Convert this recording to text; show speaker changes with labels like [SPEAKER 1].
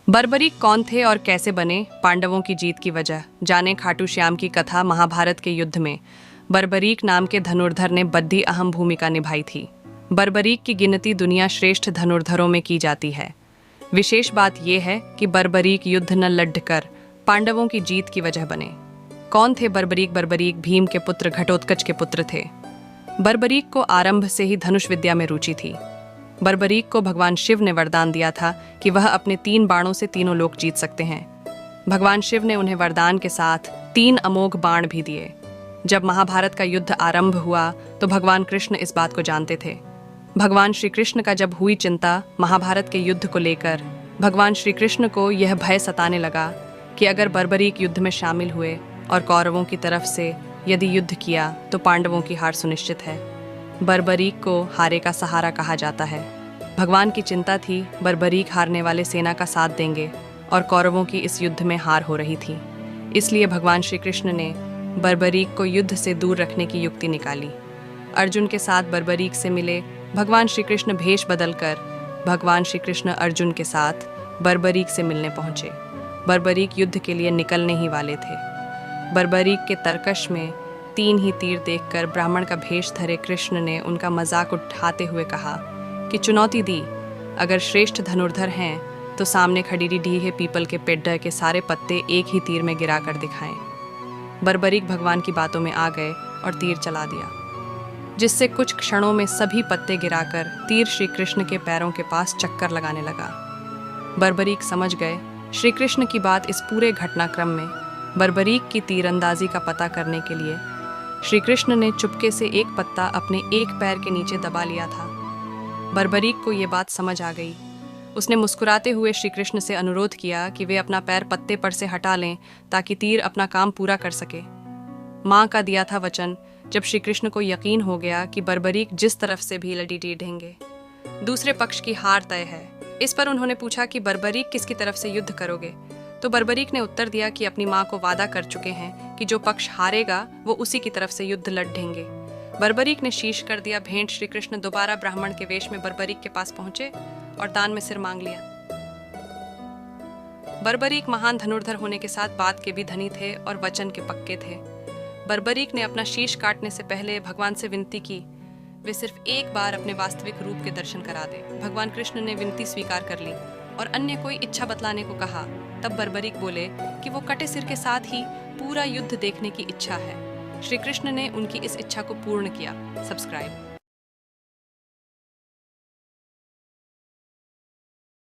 [SPEAKER 1] बर्बरीक कौन थे और कैसे बने पांडवों की जीत की वजह। जाने खाटू श्याम की कथा। महाभारत के युद्ध में बर्बरीक नाम के धनुर्धर ने बड़ी अहम भूमिका निभाई थी। बर्बरीक की गिनती दुनिया श्रेष्ठ धनुर्धरों में की जाती है। विशेष बात यह है कि बर्बरीक युद्ध न लड़कर पांडवों की जीत की वजह बने। कौन थे बर्बरीक? बर्बरीक भीम के पुत्र घटोत्कच के पुत्र थे। बर्बरीक को आरंभ से ही धनुष विद्या में रुचि थी। बर्बरीक को भगवान शिव ने वरदान दिया था कि वह अपने 3 बाणों से तीनों लोक जीत सकते हैं। भगवान शिव ने उन्हें वरदान के साथ 3 अमोघ बाण भी दिए। जब महाभारत का युद्ध आरंभ हुआ तो भगवान कृष्ण इस बात को जानते थे। भगवान श्री कृष्ण का जब हुई चिंता महाभारत के युद्ध को लेकर, भगवान श्री कृष्ण को यह भय सताने लगा कि अगर बर्बरीक युद्ध में शामिल हुए और कौरवों की तरफ से यदि युद्ध किया तो पांडवों की हार सुनिश्चित है। बर्बरीक को हारे का सहारा कहा जाता है। भगवान की चिंता थी बर्बरीक हारने वाले सेना का साथ देंगे और कौरवों की इस युद्ध में हार हो रही थी। इसलिए भगवान श्री कृष्ण ने बर्बरीक को युद्ध से दूर रखने की युक्ति निकाली। अर्जुन के साथ बर्बरीक से मिले भगवान श्री कृष्ण भेष बदलकर भगवान श्री कृष्ण अर्जुन के साथ बर्बरीक से मिलने पहुंचे। बर्बरीक युद्ध के लिए निकलने ही वाले थे। बर्बरीक के तरकश में 3 ही तीर देखकर ब्राह्मण का भेष धरे कृष्ण ने उनका मजाक उठाते हुए कहा कि चुनौती दी, अगर श्रेष्ठ धनुर्धर हैं तो सामने खड़ी ढीहे पीपल के पेड़ के सारे पत्ते एक ही तीर में गिरा कर दिखाएं। बर्बरीक भगवान की बातों में आ गए और तीर चला दिया, जिससे कुछ क्षणों में सभी पत्ते गिराकर तीर श्री कृष्ण के पैरों के पास चक्कर लगाने लगा। बर्बरीक समझ गए श्री कृष्ण की बात। इस पूरे घटनाक्रम में बर्बरीक की तीरंदाजी का पता करने के लिए श्री कृष्ण ने चुपके से एक पत्ता अपने एक पैर के नीचे दबा लिया था। बर्बरीक को ये बात समझ आ गई। उसने मुस्कुराते हुए श्री कृष्ण से अनुरोध किया कि वे अपना पैर पत्ते पर से हटा लें ताकि तीर अपना काम पूरा कर सके। माँ का दिया था वचन जब श्री कृष्ण को यकीन हो गया कि बर्बरीक जिस तरफ से भी लड़ेंगे दूसरे पक्ष की हार तय है। इस पर उन्होंने पूछा कि बर्बरीक किसकी तरफ से युद्ध करोगे? तो बर्बरीक ने उत्तर दिया कि अपनी माँ को वादा कर चुके हैं कि जो पक्ष हारेगा वो उसी की तरफ से युद्ध लड़ेंगे। बर्बरीक ने शीश कर दिया भेंट। श्री कृष्ण दोबारा ब्राह्मण के वेश में बर्बरीक के पास पहुंचे और दान में सिर मांग लिया। बर्बरीक महान धनुर्धर होने के साथ बात के भी धनी थे और वचन के पक्के थे। बर्बरीक ने अपना शीश काटने से पहले भगवान से विनती की वे सिर्फ एक बार अपने वास्तविक रूप के दर्शन करा दे। भगवान कृष्ण ने विनती स्वीकार कर ली और अन्य कोई इच्छा बतलाने को कहा। तब बर्बरीक बोले कि वो कटे सिर के साथ ही पूरा युद्ध देखने की इच्छा है। श्री कृष्ण ने उनकी इस इच्छा को पूर्ण किया। सब्सक्राइब।